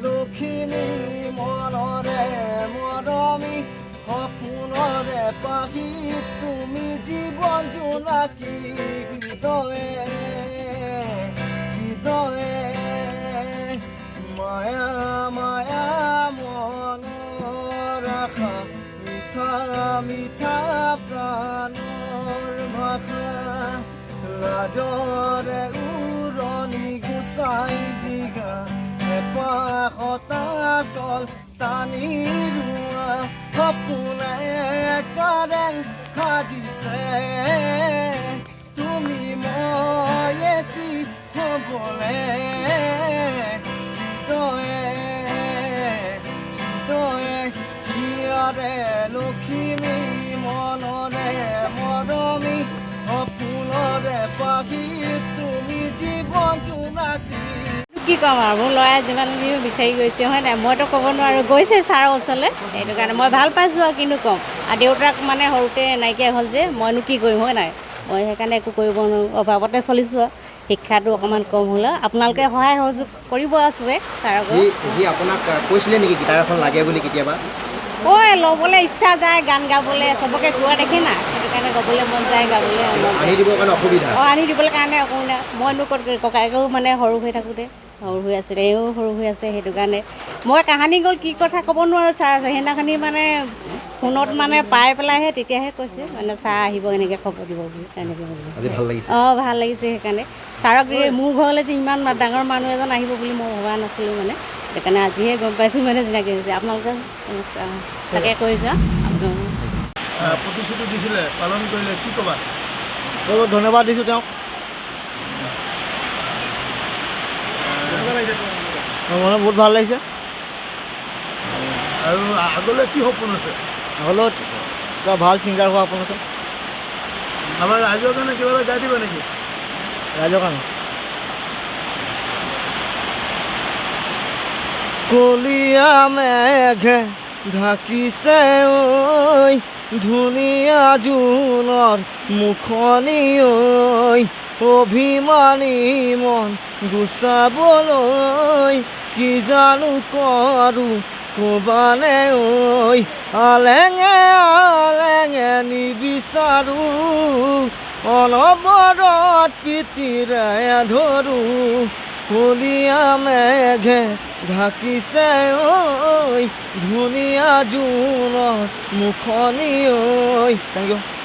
লখিমী মনৰে মৰমী সপোনৰে পাহি তুমি জীৱন জোনাকী হৃদয়ে হৃদয়ে মায়া মায়া মনৰ আশা মিঠা মিঠা প্ৰাণৰ ভাষা লাজৰে উৰণি গুচাই দিঘা এপাহতা চল টানি ৰোৱা সপোনে কাৰেং সাজিছে তুমি মই এটি হ'বলে হৃদয়ে হৃদয়ে হিয়াৰে লখিমী মনৰে মৰমী সপোনৰে পাহি তুমি জীৱন জোনাকী। কি ক'ম আৰু মোৰ ল'ৰাই যিমান বিচাৰি গৈছে হয় নাই মইতো ক'ব নোৱাৰোঁ গৈছে ছাৰৰ ওচৰলৈ সেইটো কাৰণে মই ভাল পাইছোঁ আৰু কিনো ক'ম আৰু দেউতাক মানে সৰুতে নাইকিয়া হ'ল যে মইনো কি কৰিম হয় নাই মই সেইকাৰণে একো কৰিব নোৱাৰোঁ অভাৱতে চলিছোঁ আৰু শিক্ষাটো অকণমান কম হ'লে আপোনালোকে সহায় সহযোগ কৰিব আছোৱে ছাৰক আপোনাক কৈছিলে নেকি গীটাৰ এখন লাগে বুলি কেতিয়াবা কৈ ল'বলৈ ইচ্ছা যায় গান গাবলৈ চবকে গোৱা দেখি না সেইটো কাৰণে গাবলৈ মন যায় গাবলৈ আনি দিবৰ কাৰণে অসুবিধা আনি দিবলৈ কাৰণে অসুবিধা মইনো ক'ত ককায়েকেও মানে সৰু হৈ থাকোঁতে সৰু হৈ আছিলে এও সৰু হৈ আছে সেইটো কাৰণে মই কাহানী গ'ল কি কথা ক'ব নোৱাৰোঁ ছাৰ সেইদিনাখনি মানে ফোনত মানে পাই পেলাইহে তেতিয়াহে কৈছে মানে ছাৰ আহিব এনেকৈ খবৰ দিব বুলি তেনেকৈ অঁ ভাল লাগিছে সেইকাৰণে ছাৰক মোৰ ঘৰলৈ যে ইমান ডাঙৰ মানুহ এজন আহিব বুলি মই ভবা নাছিলোঁ মানে সেইকাৰণে আজিহে গম পাইছোঁ মানে চিনাকি হৈছে আপোনালোকে তাকে কৈ যোৱা প্ৰতিশ্ৰুতি দিছিলে পালন কৰিলে কি ক'বা ধন্যবাদ দিছোঁ তেওঁক মানে বহুত ভাল লাগিছে আৰু আগলৈ কি সপোন আছে হ'লেও কিবা ভাল ছিংগাৰ হোৱা সপোন আছে আমাৰ ৰাইজৰ কাৰণে কিবা এটা গাই দিব নেকি ৰাইজৰ কাৰণে কলীয়া মেঘে ঢাকিছে ঐ ধুনীয়া জোনৰ মুখনি ঐ অভিমানী মন গুচাবলৈ কি জানো কৰোঁ ক'বানে ঐ আলেঙে আলেঙে নিবিচাৰোঁ অনবৰত প্ৰীতিৰে ধৰোঁ কলীয়া মেঘে ঢাকিছে ঐ ধুনীয়া জোনৰ মুখনি ঐ থেংক ইউ